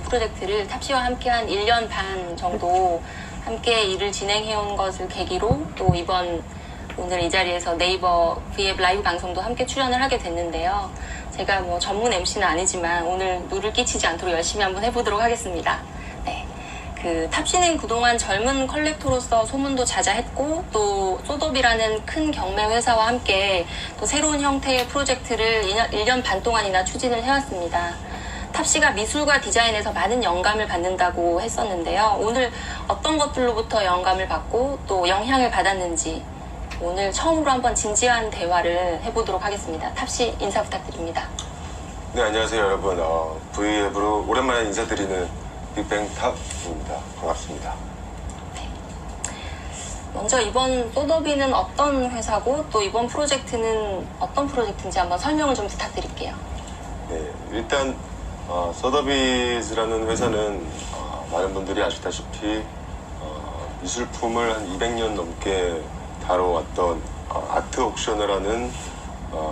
프로젝트를 탑시와 함께 한 1년 반 정도 함께 일을 진행해온 것을 계기로 또 이번 오늘 이 자리에서 네이버 V앱 라이브 방송도 함께 출연을 하게 됐는데요. 제가 뭐 전문 MC는 아니지만 오늘 누를 끼치지 않도록 열심히 한번 해보도록 하겠습니다. 네. 탑시는 그동안 젊은 컬렉터로서 소문도 자자했고 또 소덥이라는 큰 경매 회사와 함께 또 새로운 형태의 프로젝트를 1년 반 동안이나 추진을 해왔습니다. 탑시가 미술과 디자인에서 많은 영감을 받는다고 했었는데요. 오늘 어떤 것들로부터 영감을 받고 또 영향을 받았는지 오늘 처음으로 한번 진지한 대화를 해보도록 하겠습니다. 탑시 인사 부탁드립니다. 네, 안녕하세요 여러분. V앱으로 오랜만에 인사드리는 빅뱅 탑입니다. 반갑습니다. 네. 먼저 이번 소더비는 어떤 회사고 또 이번 프로젝트는 어떤 프로젝트인지 한번 설명을 좀 부탁드릴게요. 네, 일단 소더비즈라는 회사는 많은 분들이 아시다시피 미술품을 한 200년 넘게 다뤄왔던 아트 옥션을 하는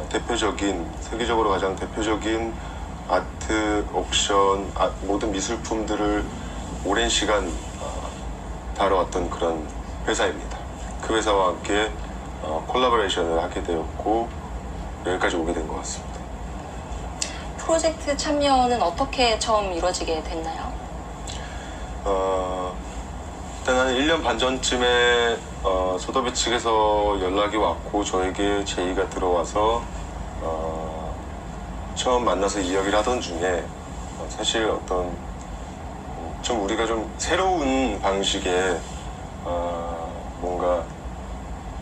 대표적인, 세계적으로 가장 대표적인 아트 옥션, 모든 미술품들을 오랜 시간 다뤄왔던 그런 회사입니다. 그 회사와 함께 콜라보레이션을 하게 되었고 여기까지 오게 된 것 같습니다. 프로젝트 참여는 어떻게 처음 이루어지게 됐나요? 일단 한 1년 반 전쯤에 소더비 측에서 연락이 왔고 저에게 제의가 들어와서 처음 만나서 이야기를 하던 중에 사실 어떤 좀 우리가 좀 새로운 방식의 뭔가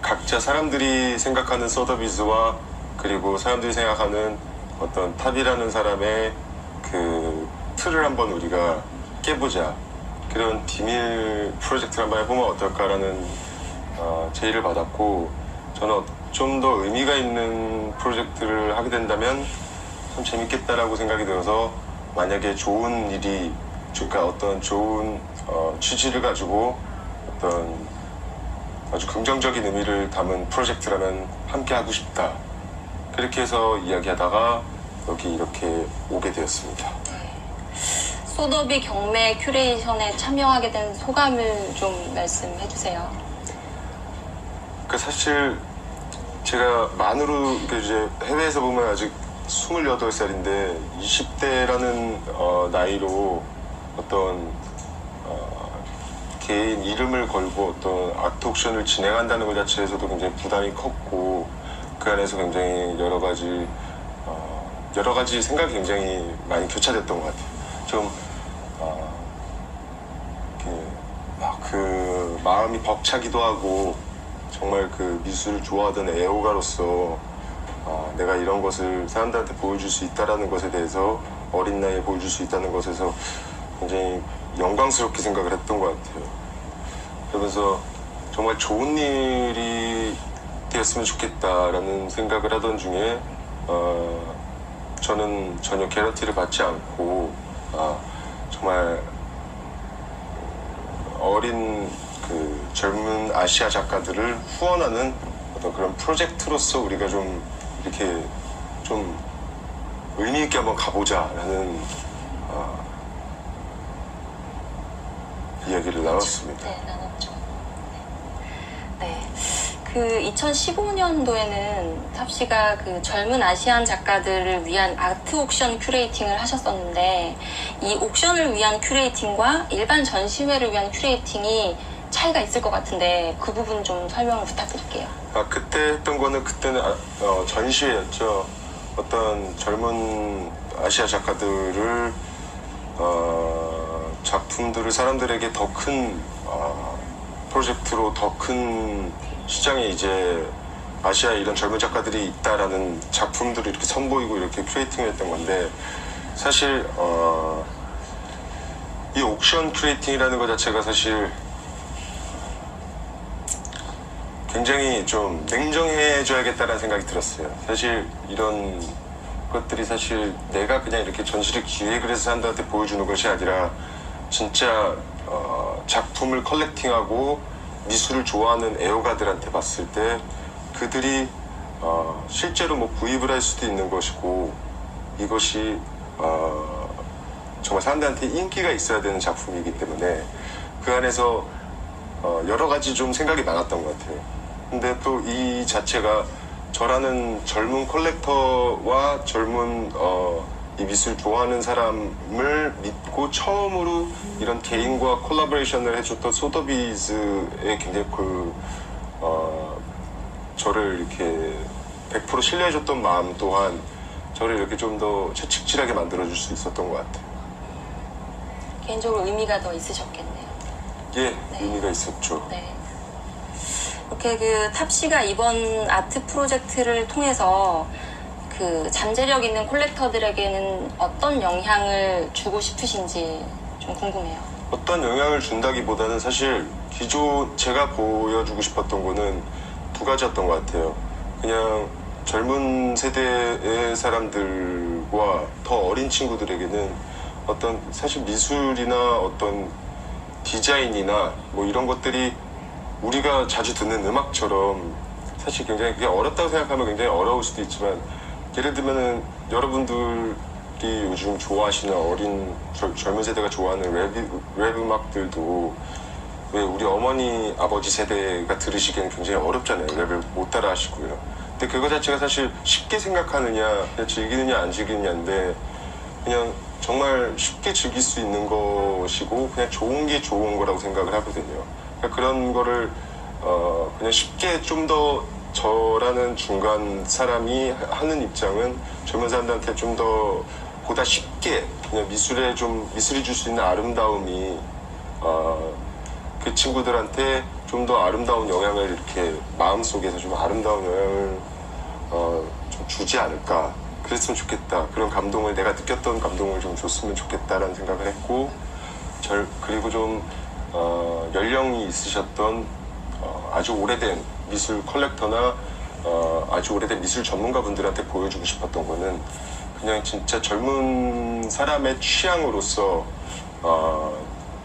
각자 사람들이 생각하는 소더비즈와 그리고 사람들이 생각하는 어떤 탑이라는 사람의 그 틀을 한번 우리가 깨보자, 그런 비밀 프로젝트를 한번 해보면 어떨까라는 제의를 받았고, 저는 좀 더 의미가 있는 프로젝트를 하게 된다면 참 재밌겠다라고 생각이 들어서, 만약에 좋은 일이, 그러니까 어떤 좋은 취지를 가지고 어떤 아주 긍정적인 의미를 담은 프로젝트라면 함께 하고 싶다, 그렇게 해서 이야기하다가 여기 이렇게 오게 되었습니다. 소더비 경매 큐레이션에 참여하게 된 소감을 좀 말씀해 주세요. 그 사실 제가 만으로 이제 해외에서 보면 아직 28살인데 20대라는 나이로 어떤 개인 이름을 걸고 어떤 아트 옥션을 진행한다는 것 자체에서도 굉장히 부담이 컸고, 그 안에서 굉장히 여러 가지 생각이 굉장히 많이 교차됐던 것 같아요. 좀 그 마음이 벅차기도 하고, 정말 그 미술을 좋아하던 애호가로서 내가 이런 것을 사람들한테 보여줄 수 있다는 것에 대해서, 어린 나이에 보여줄 수 있다는 것에서 굉장히 영광스럽게 생각을 했던 것 같아요. 그러면서 정말 좋은 일이 되었으면 좋겠다라는 생각을 하던 중에 저는 전혀 개런티를 받지 않고 정말 어린 그 젊은 아시아 작가들을 후원하는 어떤 그런 프로젝트로서 우리가 좀 이렇게 좀 의미 있게 한번 가보자라는 이야기를 나눴습니다. 네, 나눴죠. 네. 그 2015년도에는 탑시가 그 젊은 아시안 작가들을 위한 아트 옥션 큐레이팅을 하셨었는데, 이 옥션을 위한 큐레이팅과 일반 전시회를 위한 큐레이팅이 차이가 있을 것 같은데 그 부분 좀 설명을 부탁드릴게요. 그때 했던 거는, 그때는 전시회였죠. 어떤 젊은 아시아 작가들을 작품들을 사람들에게 더 큰 프로젝트로, 더 큰 시장에 이제 아시아에 이런 젊은 작가들이 있다라는 작품들을 이렇게 선보이고 이렇게 큐레이팅을 했던 건데, 사실 이 옥션 큐레이팅이라는 것 자체가 사실 굉장히 좀 냉정해져야겠다는 생각이 들었어요. 사실 이런 것들이 사실 내가 그냥 이렇게 전시를 기획을 해서 사람들한테 보여주는 것이 아니라, 진짜 작품을 컬렉팅하고 미술을 좋아하는 애호가들한테 봤을 때 그들이 실제로 뭐 구입을 할 수도 있는 것이고, 이것이 정말 사람들한테 인기가 있어야 되는 작품이기 때문에 그 안에서 여러 가지 좀 생각이 많았던 것 같아요. 근데 또 이 자체가 저라는 젊은 콜렉터와 젊은 이 미술 좋아하는 사람을 믿고 처음으로 이런 개인과 콜라보레이션을 해줬던 소더비즈의 굉장히 저를 이렇게 100% 신뢰해줬던 마음 또한 저를 이렇게 좀 더 채찍질하게 만들어줄 수 있었던 것 같아요. 개인적으로 의미가 더 있으셨겠네요. 예, 네. 의미가 있었죠. 네. 이렇게 그 탑씨가 이번 아트 프로젝트를 통해서 그 잠재력 있는 콜렉터들에게는 어떤 영향을 주고 싶으신지 좀 궁금해요. 어떤 영향을 준다기보다는 사실 제가 보여주고 싶었던 거는 두 가지였던 것 같아요. 그냥 젊은 세대의 사람들과 더 어린 친구들에게는 어떤 사실 미술이나 어떤 디자인이나 뭐 이런 것들이 우리가 자주 듣는 음악처럼 사실 굉장히 그게 어렵다고 생각하면 굉장히 어려울 수도 있지만 예를 들면은 여러분들이 요즘 좋아하시는 젊은 세대가 좋아하는 랩 음악들도 왜 우리 어머니 아버지 세대가 들으시기에는 굉장히 어렵잖아요. 랩을 못 따라 하시고요. 근데 그거 자체가 사실 쉽게 생각하느냐 그냥 즐기느냐 안 즐기느냐인데 그냥 정말 쉽게 즐길 수 있는 것이고 그냥 좋은 게 좋은 거라고 생각을 하거든요. 그러니까 그런 거를 그냥 쉽게 좀 더 저라는 중간 사람이 하는 입장은 젊은 사람들한테 좀 더 보다 쉽게 그냥 미술이 줄 수 있는 아름다움이 그 친구들한테 좀 더 아름다운 영향을 이렇게 마음속에서 좀 아름다운 영향을 좀 주지 않을까. 그랬으면 좋겠다. 그런 감동을 내가 느꼈던 감동을 좀 줬으면 좋겠다라는 생각을 했고 그리고 좀 연령이 있으셨던 아주 오래된 미술 컬렉터나 아주 오래된 미술 전문가분들한테 보여주고 싶었던 거는 그냥 진짜 젊은 사람의 취향으로서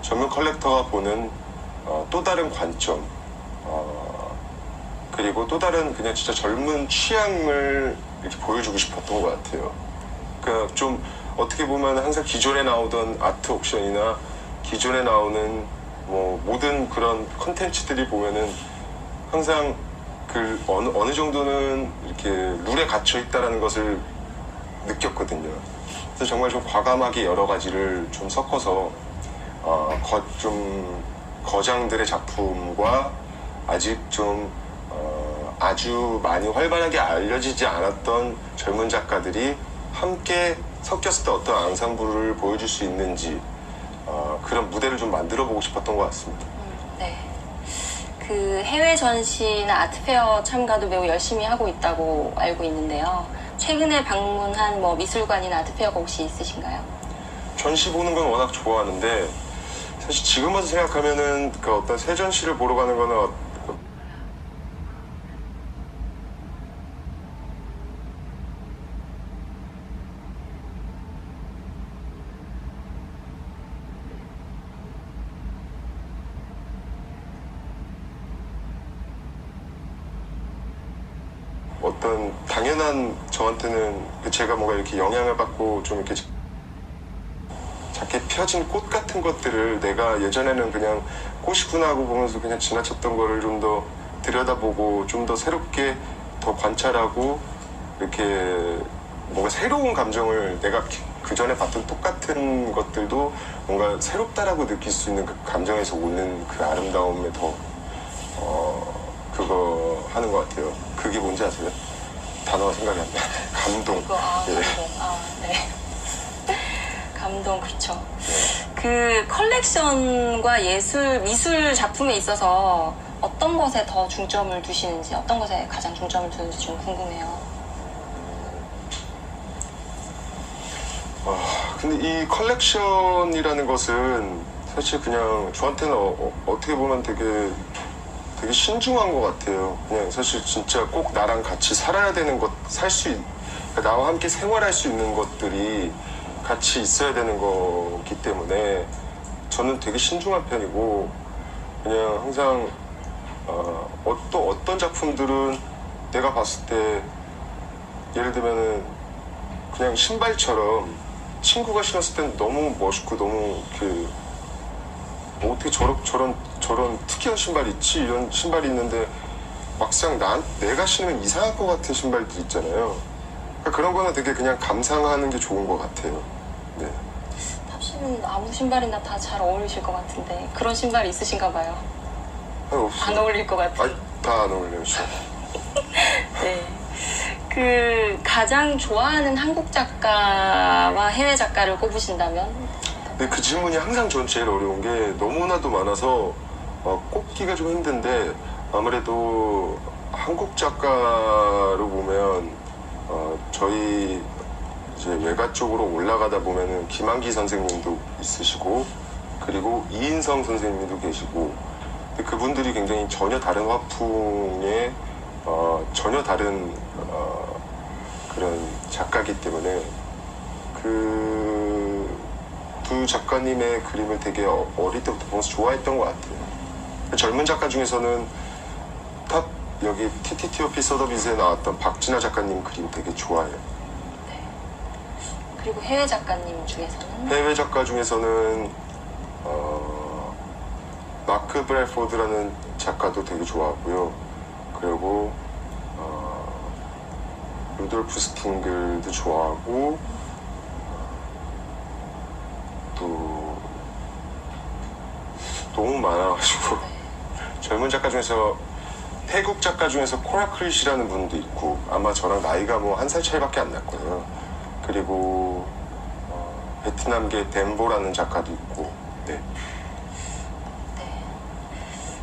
젊은 컬렉터가 보는 또 다른 관점 그리고 또 다른 그냥 진짜 젊은 취향을 이렇게 보여주고 싶었던 것 같아요. 그러니까 좀 어떻게 보면 항상 기존에 나오던 아트 옥션이나 기존에 나오는 뭐 모든 그런 컨텐츠들이 보면은 항상 그 어느 정도는 이렇게 룰에 갇혀 있다라는 것을 느꼈거든요. 그래서 정말 좀 과감하게 여러 가지를 좀 섞어서 좀 거장들의 작품과 아직 좀 아주 많이 활발하게 알려지지 않았던 젊은 작가들이 함께 섞였을 때 어떤 앙상블을 보여줄 수 있는지 그런 무대를 좀 만들어 보고 싶었던 것 같습니다. 네. 그 해외 전시나 아트페어 참가도 매우 열심히 하고 있다고 알고 있는데요. 최근에 방문한 뭐 미술관이나 아트페어가 혹시 있으신가요? 전시 보는 건 워낙 좋아하는데 사실 지금 와서 생각하면은 그 어떤 새 전시를 보러 가는 거는 어떤 당연한 저한테는 제가 뭔가 이렇게 영향을 받고 좀 이렇게 작게 펴진 꽃 같은 것들을 내가 예전에는 그냥 꽃이구나 하고 보면서 그냥 지나쳤던 거를 좀 더 들여다보고 좀 더 새롭게 더 관찰하고 이렇게 뭔가 새로운 감정을 내가 그 전에 봤던 똑같은 것들도 뭔가 새롭다라고 느낄 수 있는 그 감정에서 오는 그 아름다움에 더 그거 하는 것 같아요. 그게 뭔지 아세요? 단어가 생각이 안 나요. 감동. 예. 감동. 네. 감동, 그쵸. 그 컬렉션과 미술 작품에 있어서 어떤 것에 더 중점을 두시는지, 어떤 것에 가장 중점을 두는지 좀 궁금해요. 근데 이 컬렉션이라는 것은 사실 그냥 저한테는 어떻게 보면 되게 신중한 것 같아요. 그냥 사실 진짜 꼭 나랑 같이 살아야 되는 것, 그러니까 나와 함께 생활할 수 있는 것들이 같이 있어야 되는 거기 때문에 저는 되게 신중한 편이고 그냥 항상 또 어떤 작품들은 내가 봤을 때 예를 들면은 그냥 신발처럼 친구가 신었을 땐 너무 멋있고 너무 뭐 어떻게 저런 특이한 신발이 있지? 이런 신발이 있는데 막상 내가 신으면 이상할 것 같은 신발들 있잖아요. 그러니까 그런 거는 되게 그냥 감상하는 게 좋은 것 같아요. 네. 탑씨는 아무 신발이나 다 잘 어울리실 것 같은데 그런 신발이 있으신가 봐요. 아니, 없어요. 안 어울릴 것 같아요. 아니, 다 안 어울려요, 저. 네. 가장 좋아하는 한국 작가와 해외 작가를 꼽으신다면? 근데 그 질문이 항상 전 제일 어려운 게 너무나도 많아서 꼽기가 좀 힘든데 아무래도 한국 작가로 보면 저희 이제 외가 쪽으로 올라가다 보면은 김한기 선생님도 있으시고 그리고 이인성 선생님도 계시고 근데 그분들이 굉장히 전혀 다른 화풍의 전혀 다른 그런 작가이기 때문에 두 작가님의 그림을 되게 어릴 때부터 보면서 좋아했던 것 같아요. 젊은 작가 중에서는 여기 TTTOP 서더빗에 나왔던 박진아 작가님 그림 되게 좋아해요. 네. 그리고 해외 작가님 중에서는? 해외 작가 중에서는 마크 브래포드라는 작가도 되게 좋아하고요. 그리고 루돌프 스팅글도 좋아하고 또 너무 많아가지고 젊은 작가 중에서 태국 작가 중에서 코라크릿이라는 분도 있고 아마 저랑 나이가 뭐 1살 차이밖에 안 났거든요. 그리고 베트남계 덴보라는 작가도 있고 네. 네.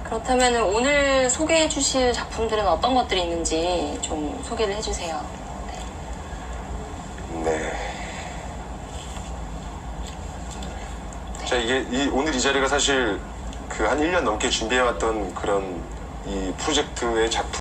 그렇다면 오늘 소개해 주실 작품들은 어떤 것들이 있는지 좀 소개를 해주세요. 네. 자, 오늘 이 자리가 사실 한 1년 넘게 준비해왔던 그런 이 프로젝트의 작품